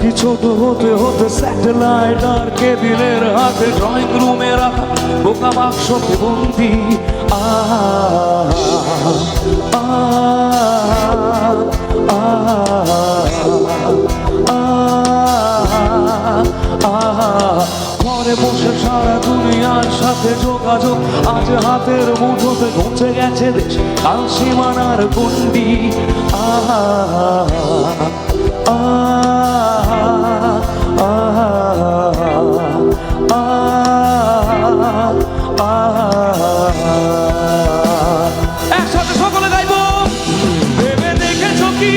কি ছোট হতে হতে স্যাটেলাইট আর কেবিলের হাতে ড্রয়িং রুমে রাখা বোকা বাক্সতে বন্দি। ঘরে বসে সারা দুনিয়ার সাথে যোগাযোগ আজ হাতের মুঠোতে ঘুচে গেছে দেশ কাল সীমানার গন্ডি। একসাথে সকলে গাইব। ভেবে দেখেছো কি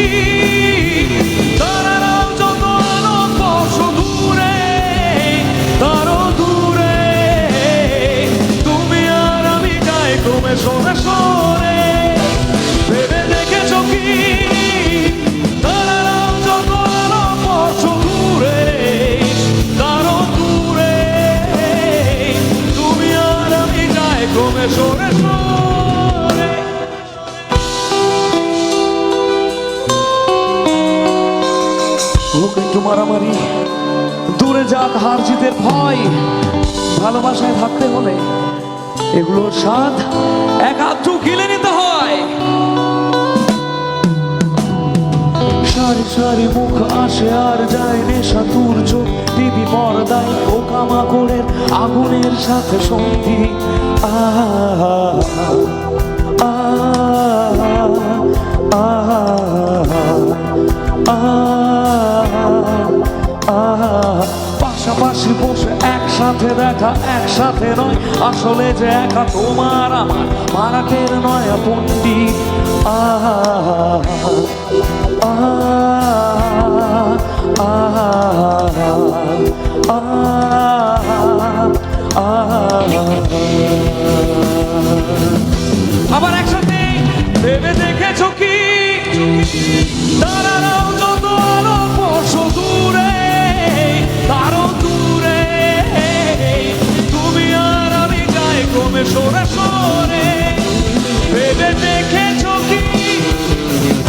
তারারাও যত আলো স্পর্শ দূরে তারও দূরে তুমি আর আমি যাই ক্রমে সরে সরে। ভেবে দেখেছো কি তারারাও যত আলো স্পর্শ দূরে তারও দূরে তুমি আর আমি যাই ক্রমে সরে সরে। হোক একটু মারামারি, দূরে যাক হার জিতের ভয়, ভালোবাসায় থাকতে হলে এগুলোর স্বাদ এক আধটু গিলে নিতে হয়। সারি সারি মুখ আসে আর যায় নেশা তুর চোখ টিভি পর্দায় পোকামাকড়ের আগুনের সাথে সঙ্গী। পাশাপাশি বসে একসাথে দেখা একসাথে নয় আসলে যে একা তোমার আমার মারাটের নয়া বন্দি। আবার একসাথে ভেবে দেখেছো কি তারারাও যত আলো স্পর্শ দূরে তারও দূরে তুমি আর আমি যাই ক্রমে সরে সরে। ভেবে দেখেছো কি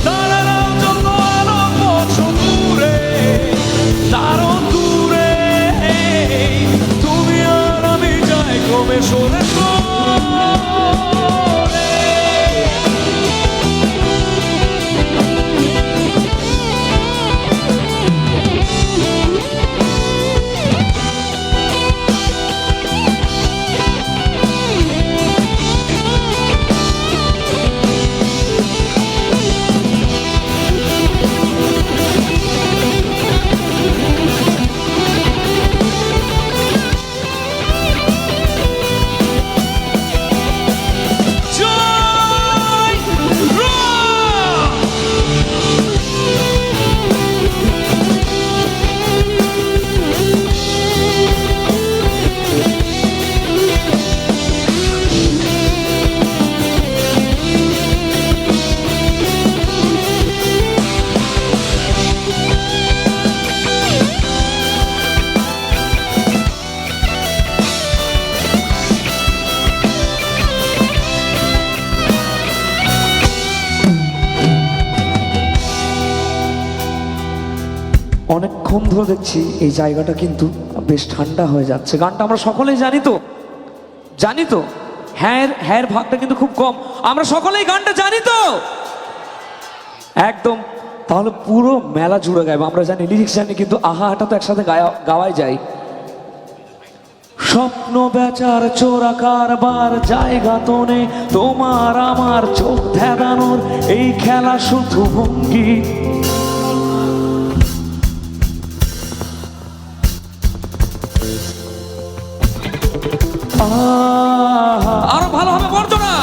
তারারাও যত আলো স্পর্শ দূরে তারও দূরে তুমি আর আমি যাই ক্রমে সরে সরে। অনেকক্ষণ ধরে দেখছি এই জায়গাটা কিন্তু বেশ ঠান্ডা হয়ে যাচ্ছে। গানটা আমরা সকলেই জানি তো, জানি তো, হ্যাঁ হ্যাঁ ভাগটা কিন্তু খুব কম। আমরা সকলেই গানটা জানি তো একদম। তাহলে পুরো মেলা জুড়ে গাইব। আমরা জানি লিরিক্স জানি কিন্তু আহাটা তো একসাথে গাওয়াই যায়। স্বপ্ন বেচার চোরা কারবার জায়গা তো নেই তোমার আমার চোখ ধ্যাদানোর এই খেলা শুধু ভঙ্গি। আরো ভালো হবে বর্ণনা।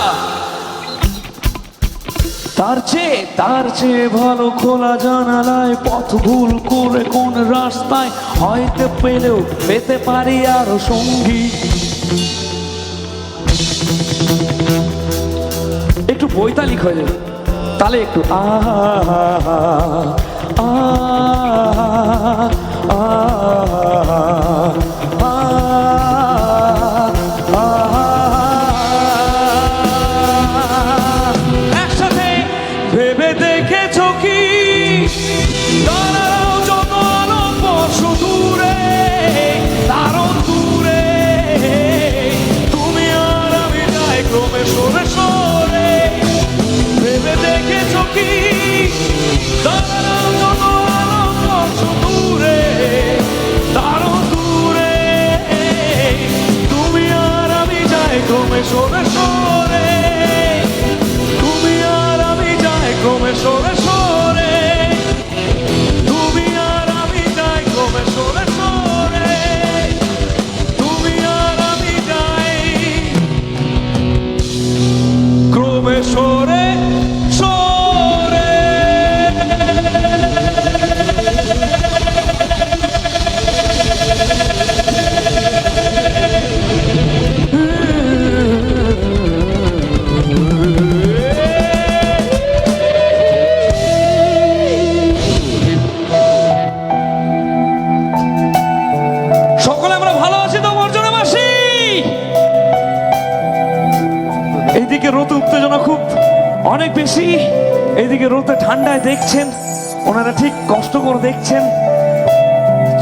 তার চেয়ে ভালো খোলা জানালায় পথ ভুল করে কোন রাস্তায় হয়তো পেলেও পেতে পারি আরো সঙ্গী। একটু বৈতালিক হয়ে যাবে তাহলে একটু ভেবে দেখেছো কি তারারাও যত আলো দাঁড়াও যত আলোকবর্ষ দূরে, তারও দূরে তুমি আর আমি যাই ক্রমে সরে সরে, তুমি আর আমি যাই ক্রমে সরে সরে, তুমি আর আমি যাই ক্রমে সরে সরে, তুমি আর আমি যাই ক্রমে সরে সরে। সকলে আমরা ভালো আছি তো বর্জনাবাসী? এইদিকে রোদ উত্তেজনা খুব অনেক বেশি, এইদিকে রোদে ঠান্ডায় দেখছেন, ওনারা ঠিক কষ্ট করে দেখছেন।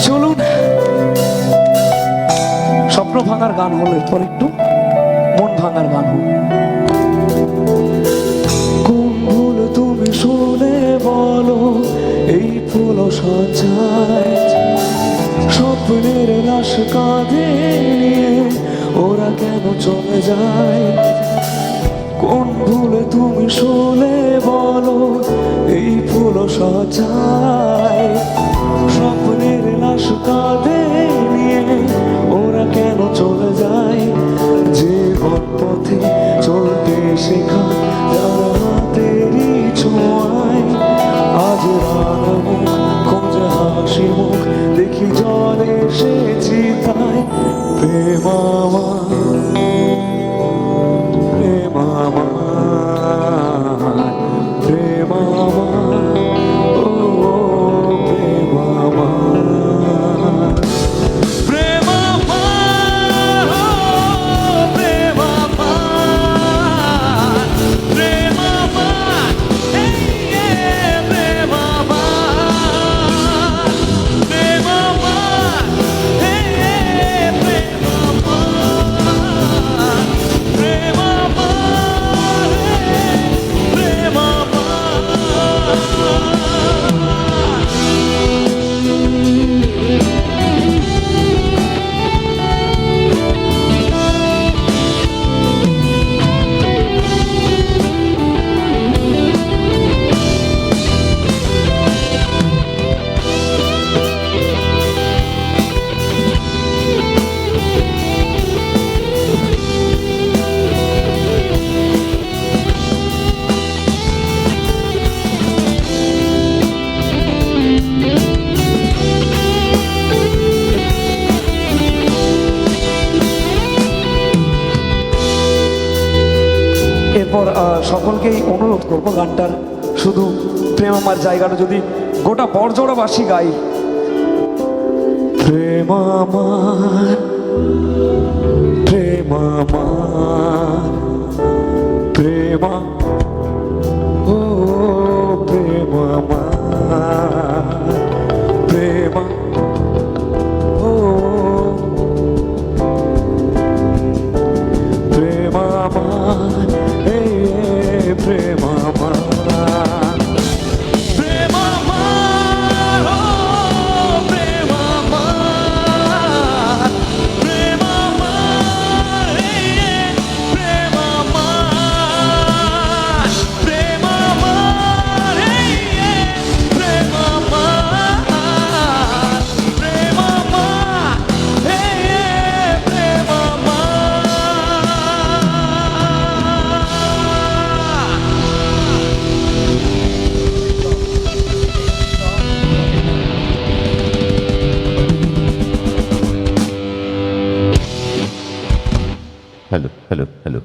চলুন স্বপ্ন ভাঙার গান হলো, এরপর একটু মন ভাঙার গান হলো। কোন ভুল তুমি শুনে বলো এই ফুল সজ্জায়, স্বপ্নের লাশ কাঁধে নিয়ে ওরা কেন চলে যায়? কোন ভুলে তুমি শুনে বলো এই ফুল সজ্জায়, স্বপ্নের লাশ কাঁধে নিয়ে ওরা কেন চলে যায়? জীবন পথে চলতে শেখা যারা হাতেরই ছোঁয়ায়, আজ রাঙা মুখ খোঁজে হাসি মুখ দেখি জলে এসেছি তাই। প্রেম আমার, প্রেম আমার, প্রেম আমার, ও প্রেম আমার, প্রেম আমার, ও প্রেম আমার, প্রেম আমার, এই প্রেম আমার, প্রেম আমার, এই প্রেম আমার, প্রেম আমার, প্রেম এরপর সকলকেই অনুরোধ করবো গানটার শুধু প্রেম আমার জায়গাটা যদি গোটা বর্জনাবাসী গাই। প্রেম আমার, প্রেম আমার, প্রেম, ও প্রেম আমার, প্রেম, ও প্রেম আমার, এই প্রেম আমার, প্রেম আমার, ও প্রেম আমার, প্রেম আমার, এই প্রেম আমার, প্রেম আমার, এই প্রেম আমার, প্রেম আমার, এই প্রেম हेलो हेलो हेलो